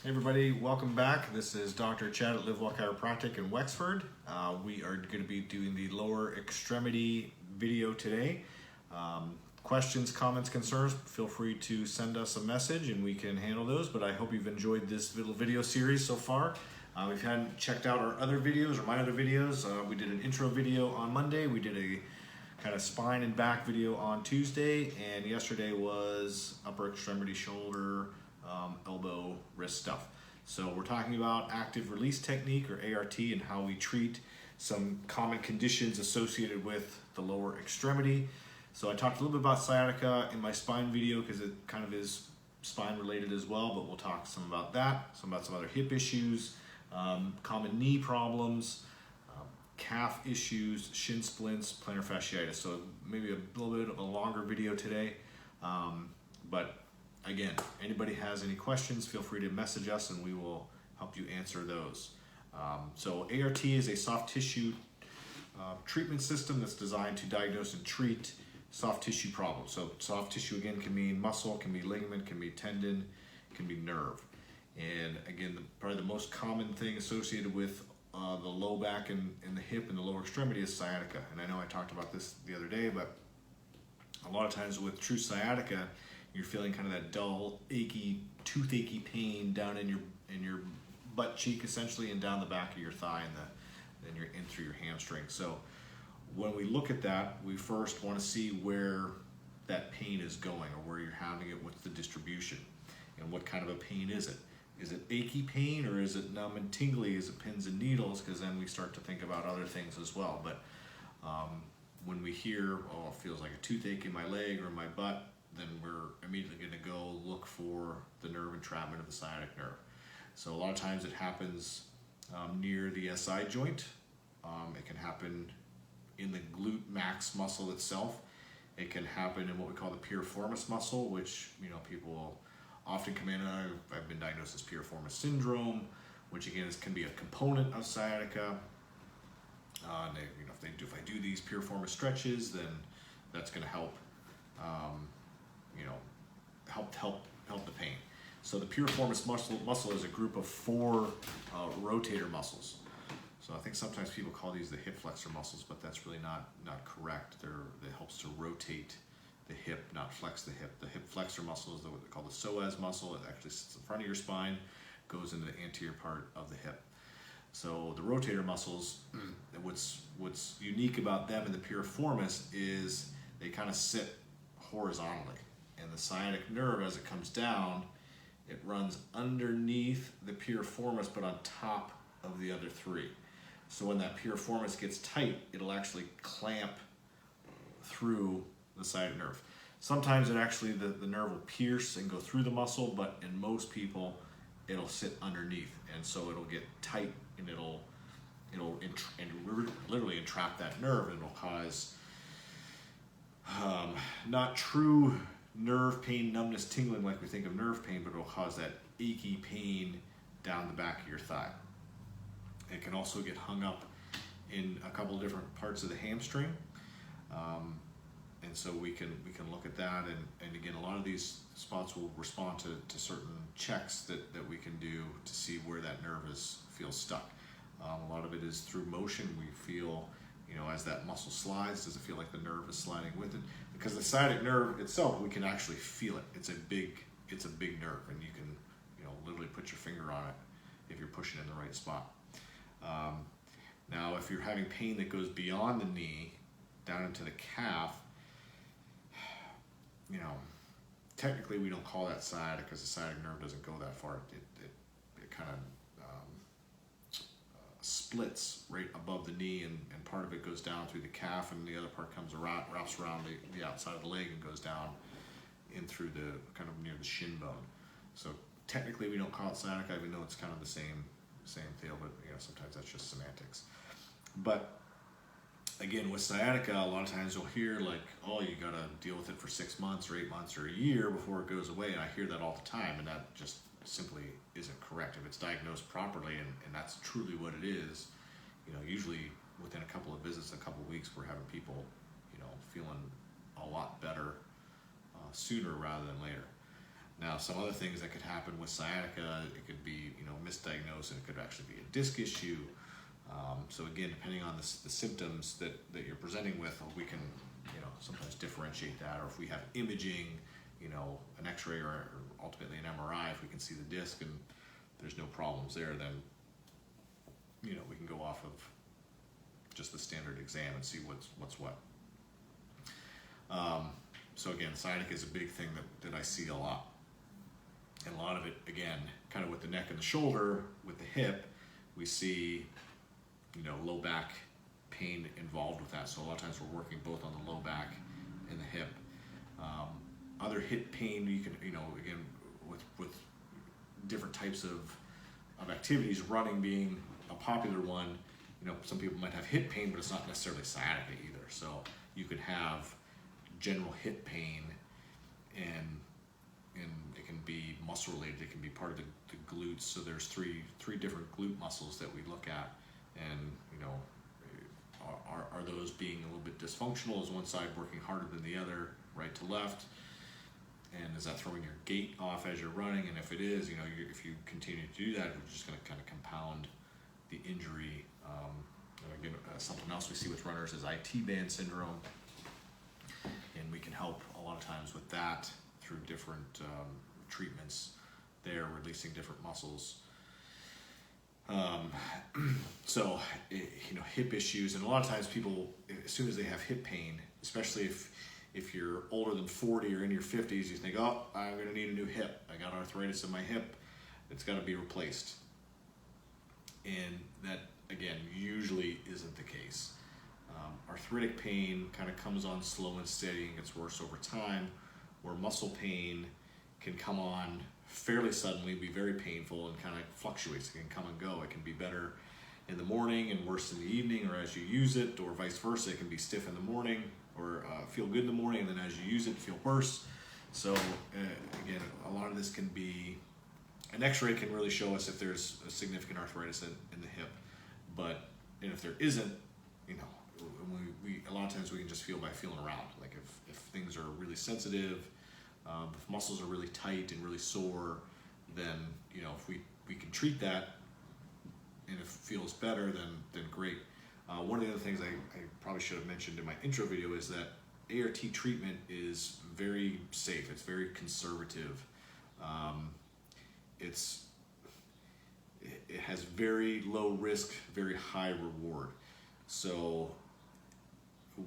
Hey everybody, welcome back. This is Dr. Chad at Live Well Chiropractic in Wexford. We are going to be doing the lower extremity video today. Questions, comments, concerns, feel free to send us a message and we can handle those, but I hope you've enjoyed this little video series so far. If you hadn't checked out our other videos or my other videos, we did an intro video on Monday, we did a kind of spine and back video on Tuesday, and yesterday was upper extremity, shoulder, elbow, wrist stuff. So we're talking about active release technique or ART and how we treat some common conditions associated with the lower extremity. So I talked a little bit about sciatica in my spine video because it kind of is spine related as well, but we'll talk some about that, some about some other hip issues, common knee problems, calf issues, shin splints, plantar fasciitis. So maybe a little bit of a longer video today, but again, anybody has any questions, feel free to message us and we will help you answer those. So ART is a soft tissue treatment system that's designed to diagnose and treat soft tissue problems. So soft tissue again can mean muscle, can be ligament, can be tendon, can be nerve. And again, probably the most common thing associated with the low back and the hip and the lower extremity is sciatica. And I know I talked about this the other day, but a lot of times with true sciatica, you're feeling kind of that dull, achy, toothache pain down in your butt cheek essentially, and down the back of your thigh and then in through your hamstring. So when we look at that, we first want to see where that pain is going or where you're having it, what's the distribution, and what kind of a pain is it. Is it achy pain or is it numb and tingly? Is it pins and needles? Because then we start to think about other things as well. But when we hear, oh, it feels like a toothache in my leg or in my butt, then we're immediately going to go look for the nerve entrapment of the sciatic nerve. So a lot of times it happens near the SI joint. It can happen in the glute max muscle itself. It can happen in what we call the piriformis muscle, which people often come in. I've been diagnosed as piriformis syndrome, which again can be a component of sciatica. If I do these piriformis stretches, then that's going to help. Help the pain. So the piriformis muscle is a group of 4 rotator muscles. So I think sometimes people call these the hip flexor muscles, but that's really not correct. It helps to rotate the hip, not flex the hip. The hip flexor muscle is what they call the psoas muscle. It actually sits in front of your spine, goes into the anterior part of the hip. So the rotator muscles, what's unique about them in the piriformis is they kind of sit horizontally. And the sciatic nerve, as it comes down, it runs underneath the piriformis but on top of the other 3. So when that piriformis gets tight, it'll actually clamp through the sciatic nerve. Sometimes it actually, the nerve will pierce and go through the muscle, but in most people, it'll sit underneath. And so it'll get tight and it'll literally entrap that nerve, and it'll cause not true nerve pain, numbness, tingling like we think of nerve pain, but it'll cause that achy pain down the back of your thigh. It can also get hung up in a couple of different parts of the hamstring, and so we can look at that, and again, a lot of these spots will respond to certain checks that we can do to see where that nerve feels stuck. A lot of it is through motion. We feel, as that muscle slides, does it feel like the nerve is sliding with it? Because the sciatic nerve itself, we can actually feel it. It's a big nerve, and you can, literally put your finger on it if you're pushing in the right spot. Now, if you're having pain that goes beyond the knee, down into the calf, technically we don't call that sciatic because the sciatic nerve doesn't go that far. It kind of splits right above the knee, and part of it goes down through the calf, and the other part wraps around the outside of the leg and goes down in through the kind of near the shin bone. So technically we don't call it sciatica, even though it's kind of the same deal, but sometimes that's just semantics. But again, with sciatica, a lot of times you'll hear like, oh, you gotta deal with it for 6 months or 8 months or a year before it goes away, and I hear that all the time, and that just simply isn't correct. If it's diagnosed properly and that's truly what it is, usually within a couple of visits, a couple of weeks, we're having people, feeling a lot better sooner rather than later. Now, some other things that could happen with sciatica, it could be, misdiagnosed, and it could actually be a disc issue. So again, depending on the symptoms that you're presenting with, we can, sometimes differentiate that. Or if we have imaging, an X-ray or ultimately an MRI, if we can see the disc and there's no problems there, then, we can go off of just the standard exam and see what's what. So again, sciatica is a big thing that I see a lot. And a lot of it, again, kind of with the neck and the shoulder, with the hip, we see, low back pain involved with that. So a lot of times we're working both on the low back and the hip. Other hip pain, you can, again, with different types of activities, running being a popular one, some people might have hip pain, but it's not necessarily sciatica either. So you could have general hip pain, and it can be muscle related. It can be part of the glutes. So there's three different glute muscles that we look at, and are those being a little bit dysfunctional? Is one side working harder than the other, right to left? And is that throwing your gait off as you're running? And if it is, if you continue to do that, it's just going to kind of compound the injury. And again, something else we see with runners is IT band syndrome, and we can help a lot of times with that through different treatments there, releasing different muscles. So, hip issues, and a lot of times people, as soon as they have hip pain, especially if you're older than 40 or in your 50s, you think, oh, I'm going to need a new hip. I got arthritis in my hip. It's got to be replaced. And that, again, usually isn't the case. Arthritic pain kind of comes on slow and steady and gets worse over time, where muscle pain can come on fairly suddenly, be very painful, and kind of fluctuates. It can come and go. It can be better in the morning and worse in the evening, or as you use it, or vice versa. It can be stiff in the morning or feel good in the morning, and then as you use it, feel worse. So again, a lot of this can be, an X-ray can really show us if there's a significant arthritis in the hip, and if there isn't, we a lot of times we can just feel by feeling around. Like if things are really sensitive, if muscles are really tight and really sore, then if we can treat that, and if it feels better, then great. One of the other things I probably should have mentioned in my intro video is that ART treatment is very safe. It's very conservative. It has very low risk, very high reward. So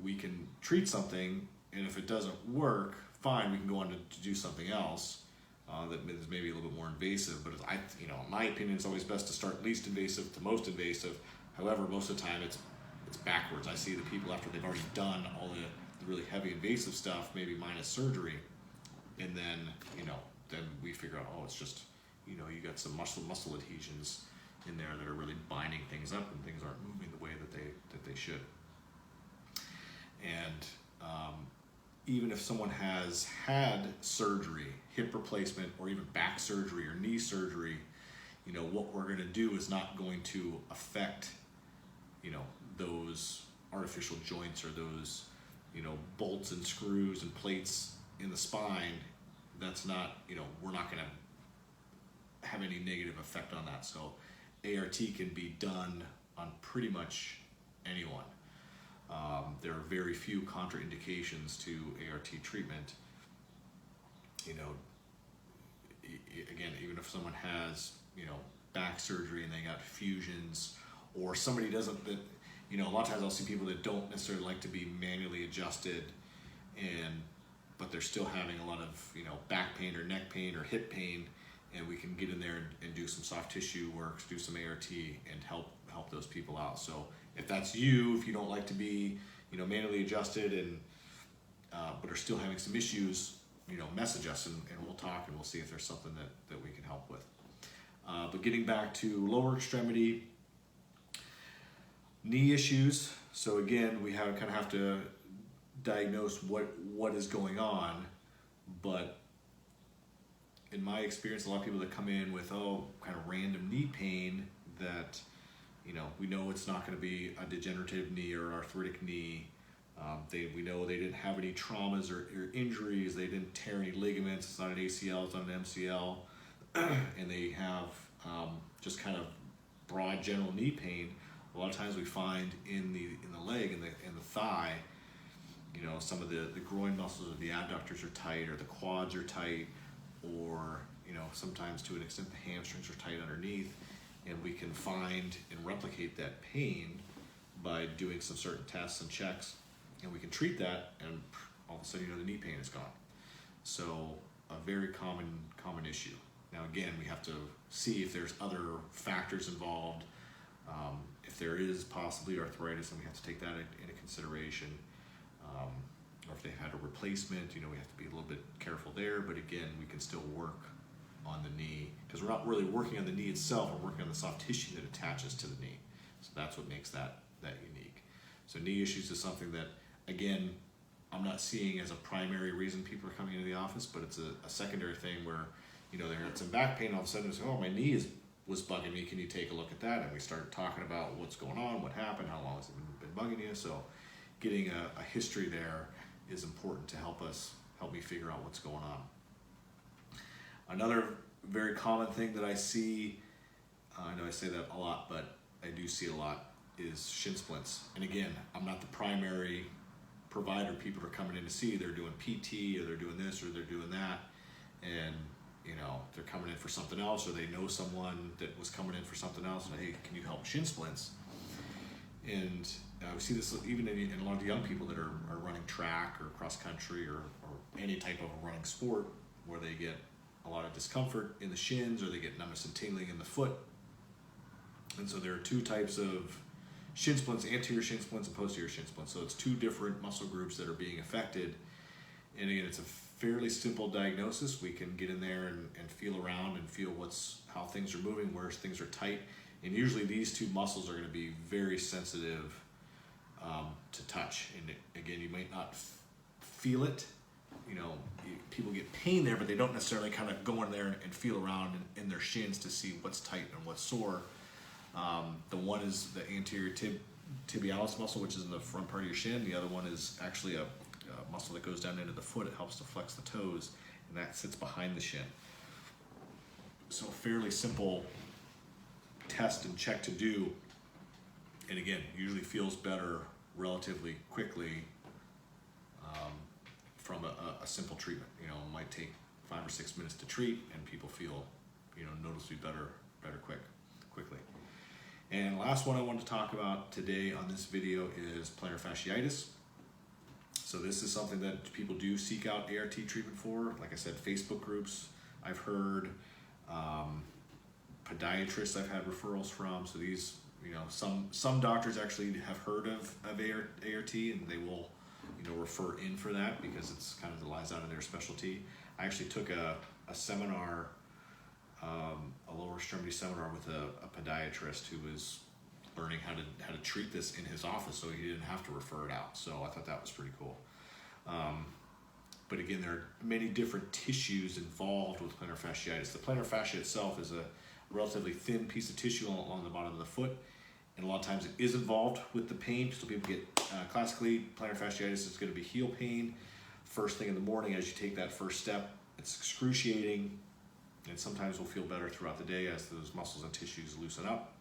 we can treat something, and if it doesn't work, fine, we can go on to do something else that is maybe a little bit more invasive. But in my opinion, it's always best to start least invasive to most invasive. However, most of the time it's backwards. I see the people after they've already done all the really heavy invasive stuff, maybe minus surgery, and then then we figure out, oh, it's just you got some muscle adhesions in there that are really binding things up, and things aren't moving the way that they should. And even if someone has had surgery, hip replacement, or even back surgery or knee surgery, what we're going to do is not going to affect, those artificial joints or those, bolts and screws and plates in the spine. That's not, we're not going to have any negative effect on that. So ART can be done on pretty much anyone. There are very few contraindications to ART treatment. Again, even if someone has, back surgery and they got fusions, or somebody doesn't, a lot of times I'll see people that don't necessarily like to be manually adjusted, but they're still having a lot of, back pain or neck pain or hip pain, and we can get in there and do some soft tissue work, do some ART, and help those people out. So if that's you, if you don't like to be, manually adjusted and but are still having some issues, message us and we'll talk, and we'll see if there's something that we can help with. But getting back to lower extremity knee issues. So again, we kind of have to diagnose what is going on, but in my experience, a lot of people that come in with kind of random knee pain that we know it's not going to be a degenerative knee or arthritic knee. We know they didn't have any traumas or injuries. They didn't tear any ligaments. It's not an ACL, it's not an MCL. And they have just kind of broad general knee pain. A lot of times we find in the leg and the thigh, you know, some of the groin muscles or the adductors are tight, or the quads are tight, or, you know, sometimes to an extent the hamstrings are tight underneath, and we can find and replicate that pain by doing some certain tests and checks, and we can treat that, and all of a sudden, you know, the knee pain is gone. So a very common issue. Now again, we have to see if there's other factors involved. If there is possibly arthritis, then we have to take that into consideration. Or if they've had a replacement, you know, we have to be a little bit careful there. But again, we can still work on the knee, because we're not really working on the knee itself, we're working on the soft tissue that attaches to the knee. So that's what makes that unique. So knee issues is something that, again, I'm not seeing as a primary reason people are coming into the office, but it's a secondary thing where, you know, they had some back pain, all of a sudden it's, oh, my knee was bugging me, can you take a look at that? And we start talking about what's going on, what happened, how long has it been bugging you. So getting a history there is important to help me figure out what's going on. Another very common thing that I see, I know I say that a lot, but I do see a lot, is shin splints. And again, I'm not the primary provider people are coming in to see. They're doing PT, or they're doing this, or they're doing that, and you know, they're coming in for something else, or they know someone that was coming in for something else, and hey, can you help shin splints? And we see this even in a lot of young people that are running track or cross country or any type of a running sport, where they get a lot of discomfort in the shins, or they get numbness and tingling in the foot. And so there are two types of shin splints: anterior shin splints and posterior shin splints. So it's two different muscle groups that are being affected. And again, it's a fairly simple diagnosis. We can get in there and feel around and feel how things are moving, where things are tight. And usually these two muscles are going to be very sensitive to touch. And again, you might not feel it. You know, people get pain there, but they don't necessarily kind of go in there and feel around in their shins to see what's tight and what's sore. The one is the anterior tibialis muscle, which is in the front part of your shin. The other one is actually a muscle that goes down into the foot. It helps to flex the toes, and that sits behind the shin. So fairly simple test and check to do, and again, usually feels better relatively quickly from a simple treatment. You know, it might take 5 or 6 minutes to treat, and people feel, you know, noticeably better quickly. And last one I want to talk about today on this video is plantar fasciitis. So this is something that people do seek out ART treatment for. Like I said, Facebook groups I've heard, podiatrists I've had referrals from. So these, you know, some doctors actually have heard of ART, and they will, you know, refer in for that because it's kind of lies out of their specialty. I actually took a seminar, a lower extremity seminar with a podiatrist who was learning how to treat this in his office, so he didn't have to refer it out. So I thought that was pretty cool. But again, there are many different tissues involved with plantar fasciitis. The plantar fascia itself is a relatively thin piece of tissue along the bottom of the foot, and a lot of times it is involved with the pain. So people get classically plantar fasciitis is going to be heel pain first thing in the morning as you take that first step. It's excruciating, and sometimes we'll feel better throughout the day as those muscles and tissues loosen up.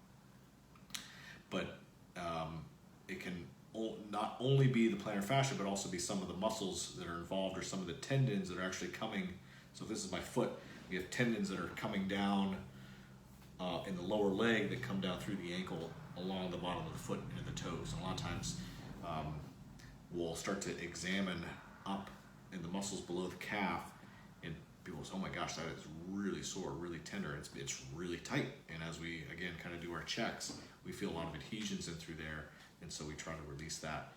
But it can not only be the plantar fascia, but also be some of the muscles that are involved, or some of the tendons that are actually coming. So if this is my foot, we have tendons that are coming down in the lower leg that come down through the ankle along the bottom of the foot into the toes. And a lot of times we'll start to examine up in the muscles below the calf, and people say, oh my gosh, that is really sore, really tender, it's really tight. And as we, again, kind of do our checks, we feel a lot of adhesions in through there, and so we try to release that.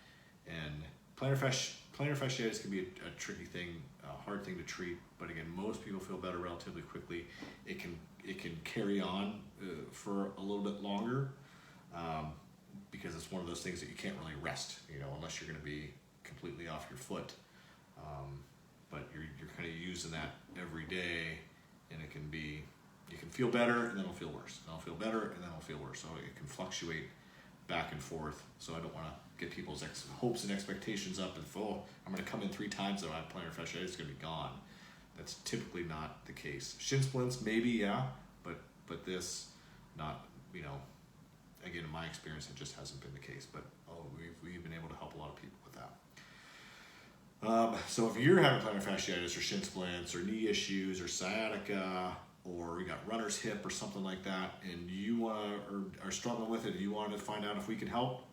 And plantar fasciitis can be a tricky thing, a hard thing to treat, but again, most people feel better relatively quickly. It can carry on for a little bit longer because it's one of those things that you can't really rest, you know, unless you're going to be completely off your foot. But you're kind of using that every day, and it can be, you can feel better and then it'll feel worse. And it'll feel better and then it'll feel worse. So it can fluctuate back and forth. So I don't want to get people's hopes and expectations up and I'm going to come in 3 times and my plantar fasciitis is going to be gone. That's typically not the case. Shin splints, maybe, yeah, but this, not, you know, again, in my experience, it just hasn't been the case. But we've been able to help a lot of people with that. So if you're having plantar fasciitis or shin splints or knee issues or sciatica, or you got runner's hip or something like that, and you are struggling with it, and you want to find out if we can help,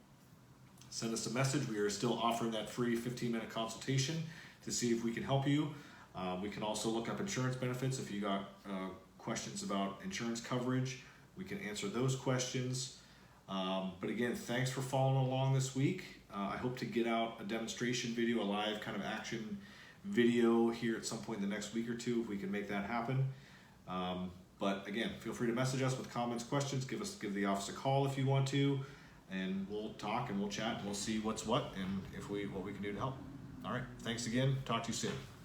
send us a message. We are still offering that free 15-minute consultation to see if we can help you. We can also look up insurance benefits. If you got questions about insurance coverage, we can answer those questions. But again, thanks for following along this week. I hope to get out a demonstration video, a live kind of action video here at some point in the next week or 2 if we can make that happen. But again, feel free to message us with comments, questions. Give the office a call if you want to, and we'll talk and we'll chat and we'll see what's what and what we can do to help. All right, thanks again. Talk to you soon.